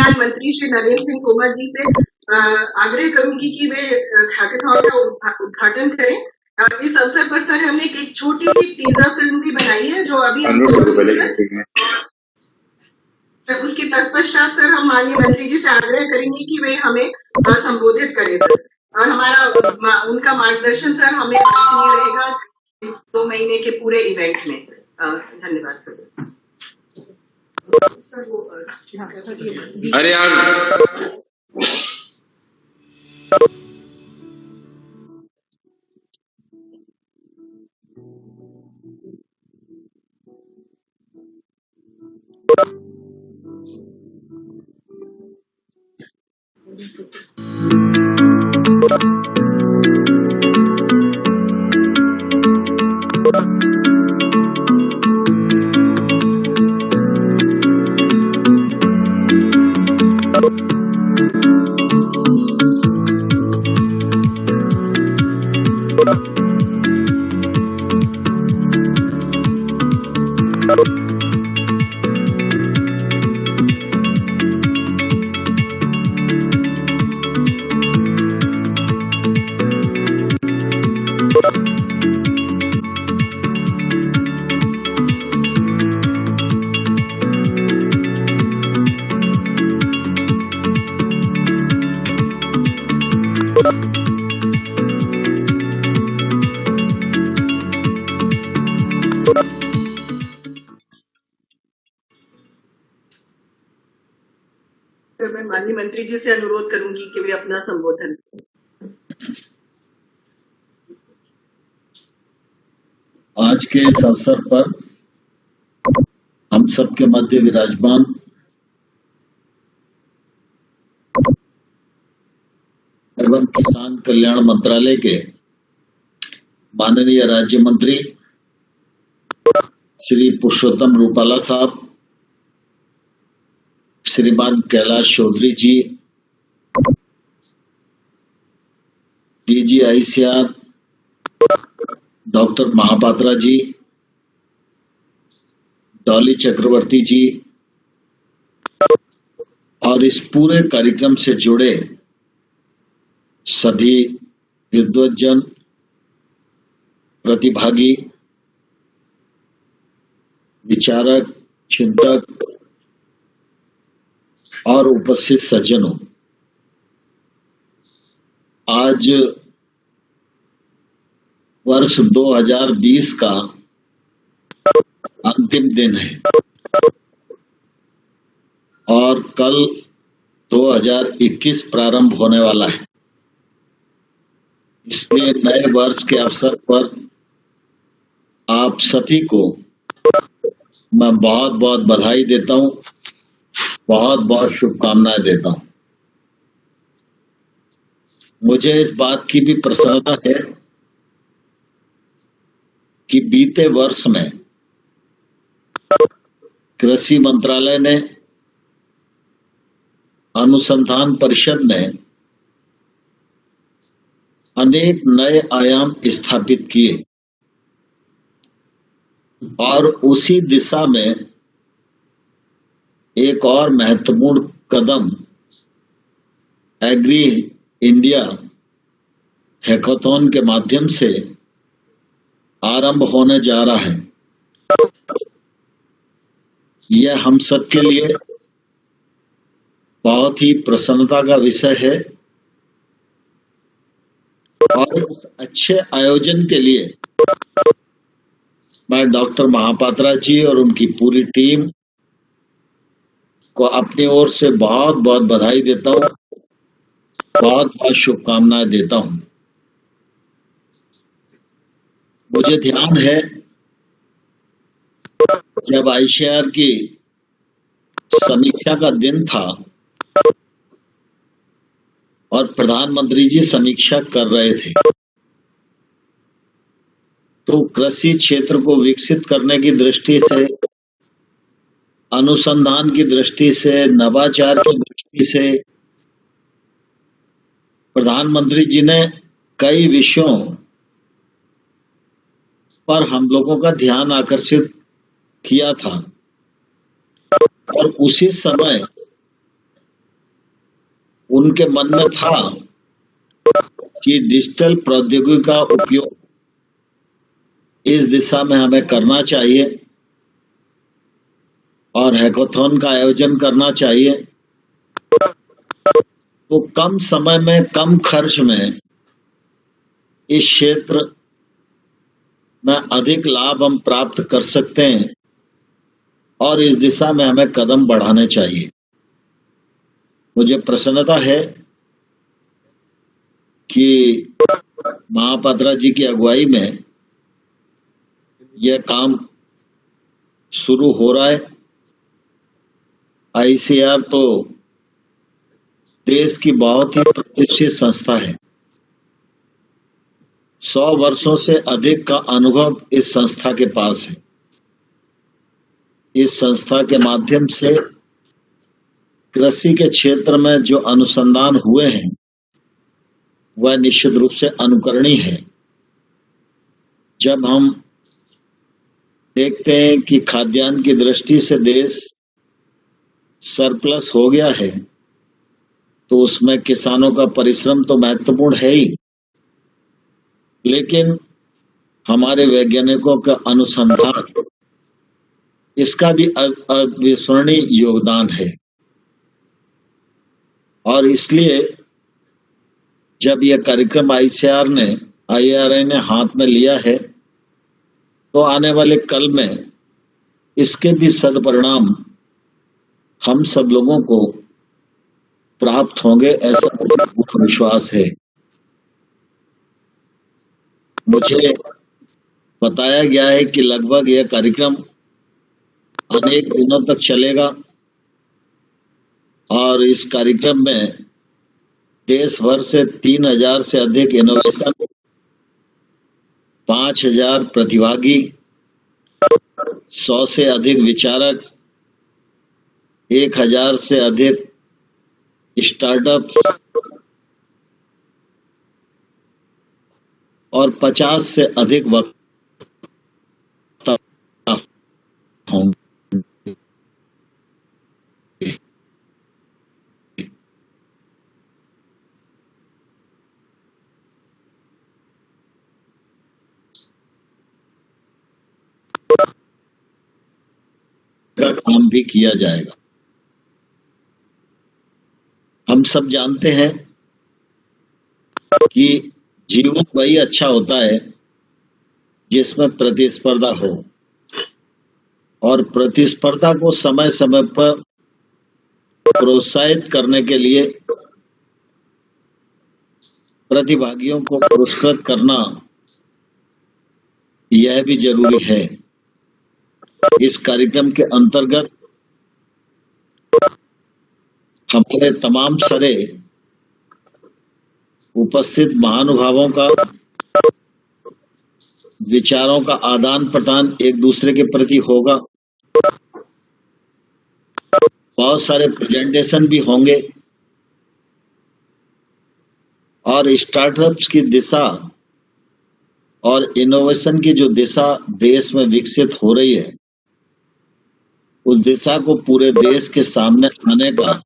कल्याण मंत्री श्री नरेंद्र सिंह तोमर जी से आग्रह करूंगी कि वे हैकाथॉन का उद्घाटन करें। इस अवसर पर सर हमने एक छोटी सी टीजर फिल्म भी बनाई है जो अभी सर उसके तत्पश्चात सर हम माननीय मंत्री जी से आग्रह करेंगे कि वे हमें संबोधित करें सर, और हमारा उनका मार्गदर्शन सर हमें रहेगा 2 महीने के पूरे इवेंट में। धन्यवाद सर। अरे यार मैं माननीय मंत्री जी से अनुरोध करूंगी कि वे अपना संबोधन। आज के इस अवसर पर हम सबके मध्य विराजमान एवं किसान कल्याण मंत्रालय के माननीय राज्य मंत्री श्री पुरुषोत्तम रूपाला साहब, श्रीमान कैलाश चौधरी जी, DG ICR doctor Mahapatra ji, Dolly चक्रवर्ती जी और इस पूरे कार्यक्रम से जुड़े सभी विद्वज्जन, प्रतिभागी, विचारक, चिंतक और उपस्थित सज्जनों, आज वर्ष 2020 का अंतिम दिन है और कल 2021 प्रारंभ होने वाला है। इसलिए नए वर्ष के अवसर पर आप सभी को मैं बहुत बहुत बधाई देता हूं, बहुत बहुत शुभकामनाएं देता हूं। मुझे इस बात की भी प्रसन्नता है कि बीते वर्ष में कृषि मंत्रालय ने, अनुसंधान परिषद ने अनेक नए आयाम स्थापित किए और उसी दिशा में एक और महत्वपूर्ण कदम एग्री इंडिया हैकाथॉन के माध्यम से आरंभ होने जा रहा है। यह हम सब के लिए बहुत ही प्रसन्नता का विषय है और इस अच्छे आयोजन के लिए मैं डॉक्टर महापात्रा जी और उनकी पूरी टीम को अपनी ओर से बहुत बहुत बधाई देता हूं, बहुत बहुत शुभकामनाएं देता हूं। मुझे ध्यान है जब आईसीआर की समीक्षा का दिन था और प्रधानमंत्री जी समीक्षा कर रहे थे, तो कृषि क्षेत्र को विकसित करने की दृष्टि से, अनुसंधान की दृष्टि से, नवाचार की दृष्टि से प्रधानमंत्री जी ने कई विषयों पर हम लोगों का ध्यान आकर्षित किया था और उसी समय उनके मन में था कि डिजिटल प्रौद्योगिकी का उपयोग इस दिशा में हमें करना चाहिए और हैकाथॉन का आयोजन करना चाहिए, तो कम समय में कम खर्च में इस क्षेत्र में अधिक लाभ हम प्राप्त कर सकते हैं और इस दिशा में हमें कदम बढ़ाने चाहिए। मुझे प्रसन्नता है कि महापात्रा जी की अगुवाई में यह काम शुरू हो रहा है। ICAR तो देश की बहुत ही प्रतिष्ठित संस्था है। 100 वर्षों से अधिक का अनुभव इस संस्था के पास है। इस संस्था के माध्यम से कृषि के क्षेत्र में जो अनुसंधान हुए हैं वह निश्चित रूप से अनुकरणीय है। जब हम देखते हैं कि खाद्यान्न की दृष्टि से देश सरप्लस हो गया है, तो उसमें किसानों का परिश्रम तो महत्वपूर्ण है ही, लेकिन हमारे वैज्ञानिकों का अनुसंधान इसका भी अविस्मरणीय योगदान है। और इसलिए जब यह कार्यक्रम IRA ने हाथ में लिया है, तो आने वाले कल में इसके भी सदपरिणाम हम सब लोगों को प्राप्त होंगे, ऐसा मुझे विश्वास है। मुझे बताया गया है कि लगभग यह कार्यक्रम अनेक दिनों तक चलेगा और इस कार्यक्रम में देश भर से 3000 से अधिक इनोवेशन, 5000 प्रतिभागी, 100 से अधिक विचारक, 1000 से अधिक स्टार्टअप और 50 से अधिक वक्ता होंगे। का काम भी किया जाएगा। हम सब जानते हैं कि जीवन वही अच्छा होता है जिसमें प्रतिस्पर्धा हो, और प्रतिस्पर्धा को समय समय पर प्रोत्साहित करने के लिए प्रतिभागियों को पुरस्कृत करना यह भी जरूरी है। इस कार्यक्रम के अंतर्गत हमारे तमाम सारे उपस्थित महानुभावों का विचारों का आदान प्रदान एक दूसरे के प्रति होगा। बहुत सारे प्रेजेंटेशन भी होंगे और स्टार्टअप्स की दिशा और इनोवेशन की जो दिशा देश में विकसित हो रही है, उस दिशा को पूरे देश के सामने आने का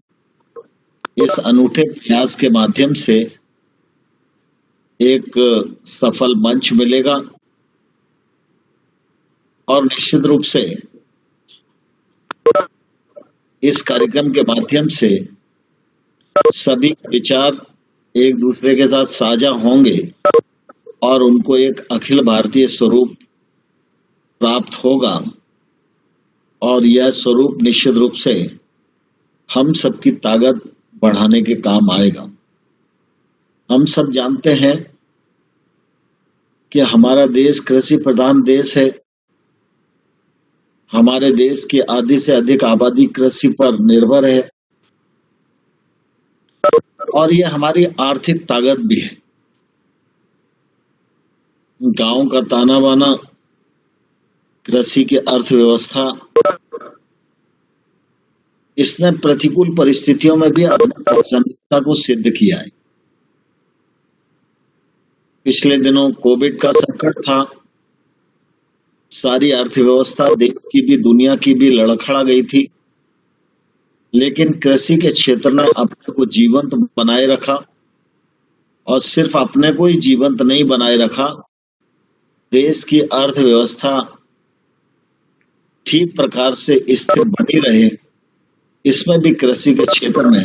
इस अनूठे प्रयास के माध्यम से एक सफल मंच मिलेगा। और निश्चित रूप से इस कार्यक्रम के माध्यम से सभी विचार एक दूसरे के साथ साझा होंगे और उनको एक अखिल भारतीय स्वरूप प्राप्त होगा, और यह स्वरूप निश्चित रूप से हम सबकी ताकत बढ़ाने के काम आएगा। हम सब जानते हैं कि हमारा देश कृषि प्रधान देश है। हमारे देश की आधी से अधिक आबादी कृषि पर निर्भर है और यह हमारी आर्थिक ताकत भी है। गांव का ताना बाना, कृषि की अर्थव्यवस्था, इसने प्रतिकूल परिस्थितियों में भी अपनी क्षमता को सिद्ध किया है। पिछले दिनों कोविड का संकट था, सारी अर्थव्यवस्था देश की भी दुनिया की भी लड़खड़ा गई थी, लेकिन कृषि के क्षेत्र ने अपने को जीवंत बनाए रखा, और सिर्फ अपने को ही जीवंत नहीं बनाए रखा, देश की अर्थव्यवस्था ठीक प्रकार से स्थिर बनी रहे, इसमें भी कृषि के क्षेत्र ने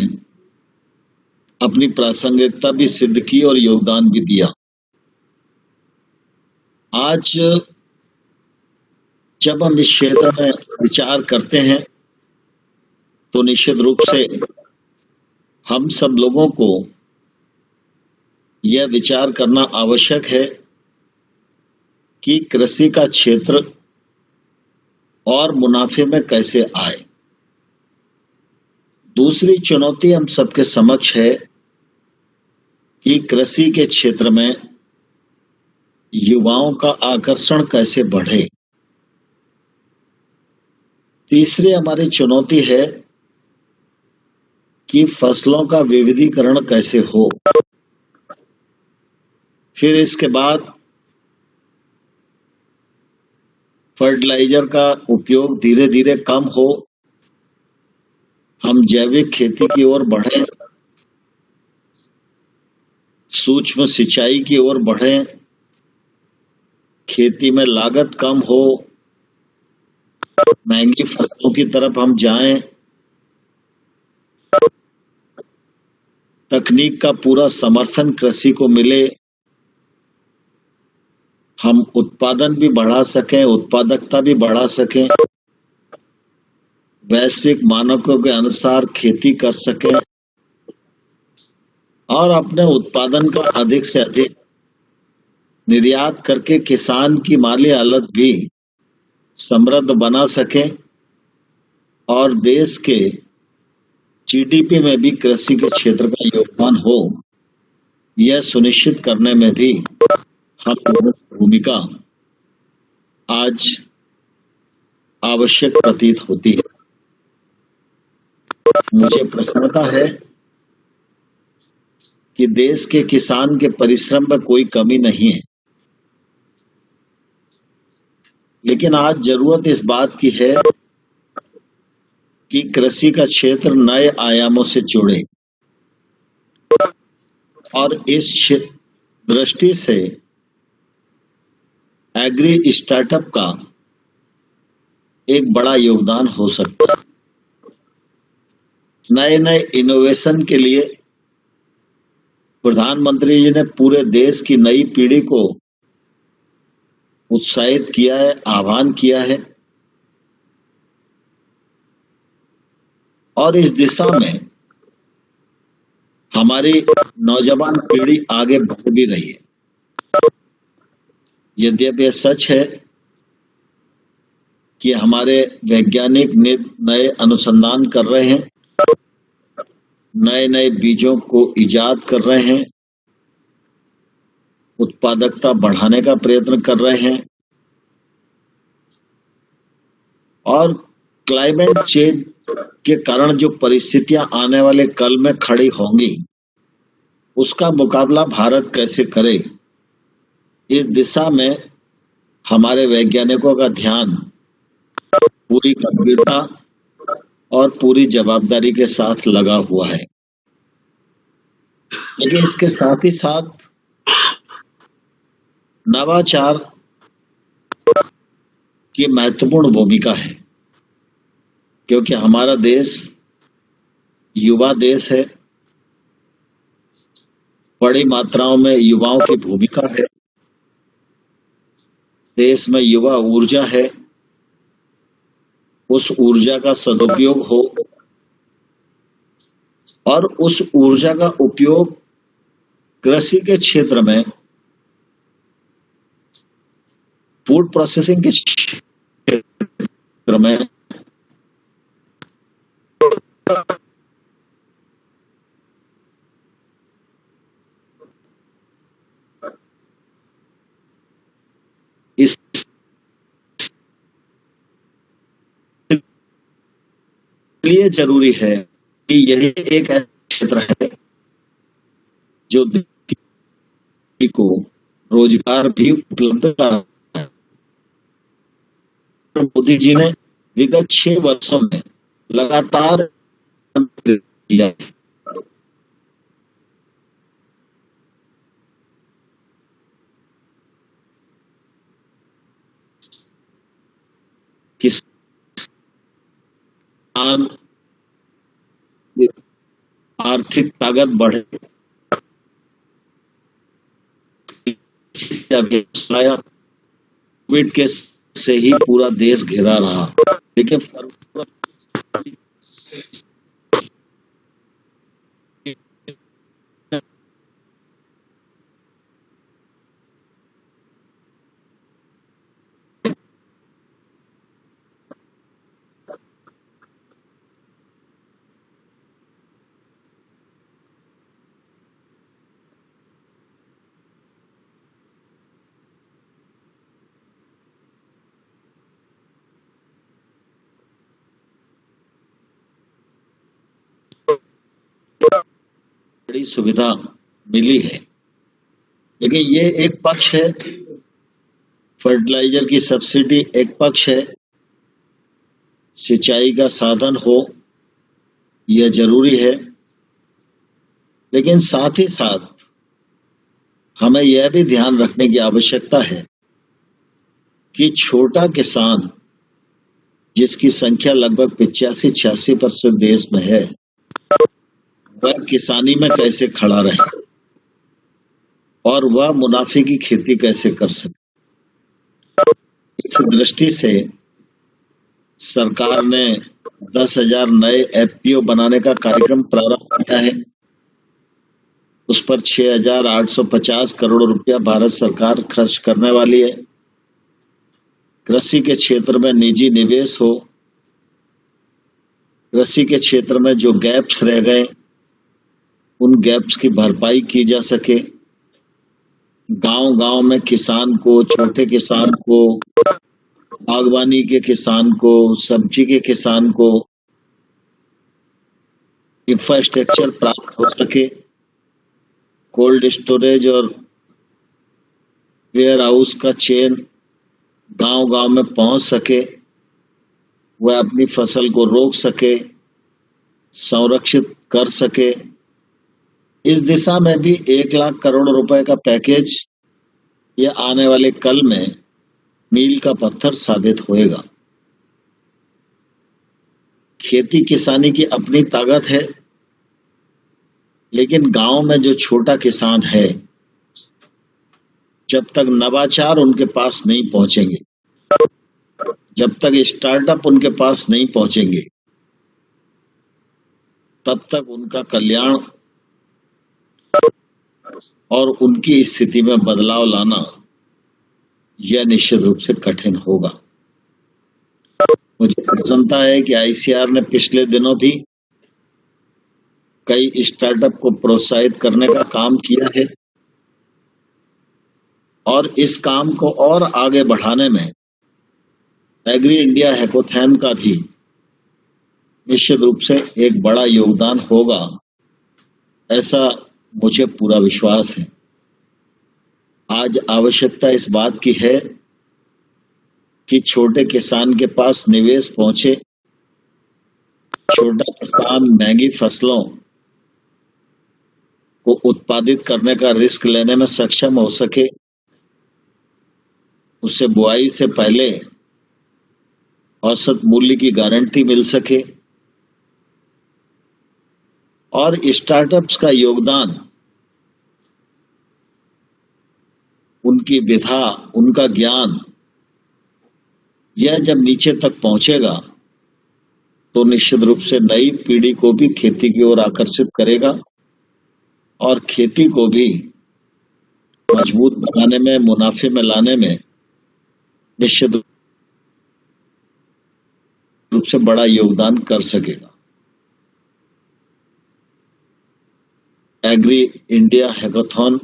अपनी प्रासंगिकता भी सिद्ध की और योगदान भी दिया। आज जब हम इस क्षेत्र में विचार करते हैं तो निश्चित रूप से हम सब लोगों को यह विचार करना आवश्यक है कि कृषि का क्षेत्र और मुनाफे में कैसे आए। दूसरी चुनौती हम सबके समक्ष है कि कृषि के क्षेत्र में युवाओं का आकर्षण कैसे बढ़े। तीसरी हमारी चुनौती है कि फसलों का विविधीकरण कैसे हो। फिर इसके बाद फर्टिलाइजर का उपयोग धीरे धीरे कम हो, हम जैविक खेती की ओर बढ़ें, सूक्ष्म सिंचाई की ओर बढ़ें, खेती में लागत कम हो, महंगी फसलों की तरफ हम जाएं, तकनीक का पूरा समर्थन कृषि को मिले, हम उत्पादन भी बढ़ा सकें, उत्पादकता भी बढ़ा सकें, वैश्विक मानकों के अनुसार खेती कर सकें और अपने उत्पादन का अधिक से अधिक निर्यात करके किसान की माली हालत भी समृद्ध बना सकें और देश के जीडीपी में भी कृषि के क्षेत्र का योगदान हो, यह सुनिश्चित करने में भी हम लोगों की भूमिका आज आवश्यक प्रतीत होती है। मुझे प्रसन्नता है कि देश के किसान के परिश्रम में कोई कमी नहीं है, लेकिन आज जरूरत इस बात की है कि कृषि का क्षेत्र नए आयामों से जुड़े और इस दृष्टि से एग्री स्टार्टअप का एक बड़ा योगदान हो सकता है। नए नए इनोवेशन के लिए प्रधानमंत्री जी ने पूरे देश की नई पीढ़ी को उत्साहित किया है, आह्वान किया है और इस दिशा में हमारी नौजवान पीढ़ी आगे बढ़ भी रही है। यद्यपि यह सच है कि हमारे वैज्ञानिक नए अनुसंधान कर रहे हैं, नए नए बीजों को इजाद कर रहे हैं, उत्पादकता बढ़ाने का प्रयत्न कर रहे हैं और क्लाइमेट चेंज के कारण जो परिस्थितियां आने वाले कल में खड़ी होंगी, उसका मुकाबला भारत कैसे करे, इस दिशा में हमारे वैज्ञानिकों का ध्यान पूरी गंभीरता और पूरी जवाबदारी के साथ लगा हुआ है। लेकिन इसके साथ ही साथ नवाचार की महत्वपूर्ण भूमिका है, क्योंकि हमारा देश युवा देश है, बड़ी मात्राओं में युवाओं की भूमिका है, देश में युवा ऊर्जा है, उस ऊर्जा का सदुपयोग हो और उस ऊर्जा का उपयोग कृषि के क्षेत्र में, फूड प्रोसेसिंग के क्षेत्र में इस लिए जरूरी है कि यही एक ऐसा क्षेत्र है जो को रोजगार भी उपलब्ध कराता है। मोदी जी ने विगत 6 वर्षों में लगातार किया किसान आर्थिक ताकत बढ़े, अभी कोविड के से ही पूरा देश घिरा रहा, लेकिन बड़ी सुविधा मिली है। लेकिन ये एक पक्ष है, फर्टिलाइजर की सब्सिडी एक पक्ष है, सिंचाई का साधन हो यह जरूरी है, लेकिन साथ ही साथ हमें यह भी ध्यान रखने की आवश्यकता है कि छोटा किसान, जिसकी संख्या लगभग 85-86% देश में है, वह किसानी में कैसे खड़ा रहे और वह मुनाफे की खेती कैसे कर सके। इस दृष्टि से सरकार ने 10,000 नए एफपीओ बनाने का कार्यक्रम प्रारंभ किया है। उस पर 6,850 करोड़ रुपया भारत सरकार खर्च करने वाली है। कृषि के क्षेत्र में निजी निवेश हो, कृषि के क्षेत्र में जो गैप्स रह गए उन गैप्स की भरपाई की जा सके, गांव-गांव में किसान को, छोटे किसान को, बागवानी के किसान को, सब्जी के किसान को इंफ्रास्ट्रक्चर प्राप्त हो सके, कोल्ड स्टोरेज और वेयर हाउस का चेन गांव-गांव में पहुंच सके, वह अपनी फसल को रोक सके, संरक्षित कर सके। इस दिशा में भी 1 लाख करोड़ रुपए का पैकेज यह आने वाले कल में मील का पत्थर साबित होएगा। खेती किसानी की अपनी ताकत है, लेकिन गांव में जो छोटा किसान है, जब तक नवाचार उनके पास नहीं पहुंचेंगे, जब तक स्टार्टअप उनके पास नहीं पहुंचेंगे, तब तक उनका कल्याण और उनकी स्थिति में बदलाव लाना यह निश्चित रूप से कठिन होगा। मुझे प्रसन्नता है कि आईसीआर ने पिछले दिनों भी कई स्टार्टअप को प्रोत्साहित करने का काम किया है और इस काम को और आगे बढ़ाने में एग्री इंडिया हैकाथॉन का भी निश्चित रूप से एक बड़ा योगदान होगा, ऐसा मुझे पूरा विश्वास है। आज आवश्यकता इस बात की है कि छोटे किसान के पास निवेश पहुंचे, छोटा किसान महंगी फसलों को उत्पादित करने का रिस्क लेने में सक्षम हो सके, उसे बुआई से पहले औसत मूल्य की गारंटी मिल सके और स्टार्टअप्स का योगदान, उनकी विधा, उनका ज्ञान, यह जब नीचे तक पहुंचेगा तो निश्चित रूप से नई पीढ़ी को भी खेती की ओर आकर्षित करेगा और खेती को भी मजबूत बनाने में, मुनाफे में लाने में निश्चित रूप से बड़ा योगदान कर सकेगा। एग्री इंडिया हैकाथॉन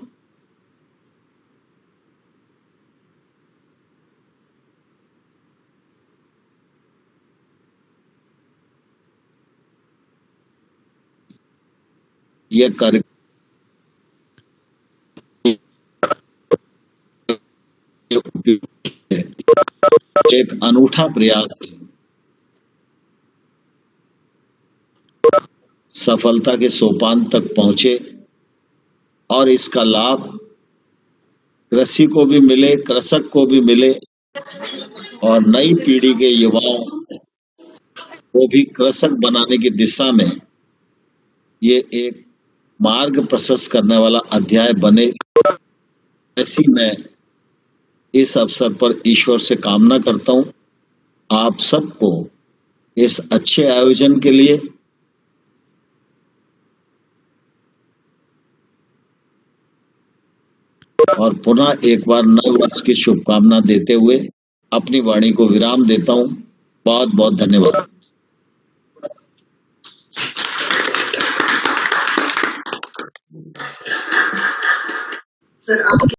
यह कार्यक्रम एक अनूठा प्रयास है सफलता के सोपान तक पहुंचे और इसका लाभ कृषि को भी मिले, कृषक को भी मिले और नई पीढ़ी के युवाओं को भी कृषक बनाने की दिशा में ये एक मार्ग प्रशस्त करने वाला अध्याय बने, ऐसी मैं इस अवसर पर ईश्वर से कामना करता हूं। आप सबको इस अच्छे आयोजन के लिए और पुनः एक बार नव वर्ष की शुभकामना देते हुए अपनी वाणी को विराम देता हूं। बहुत बहुत धन्यवाद। सर, आपके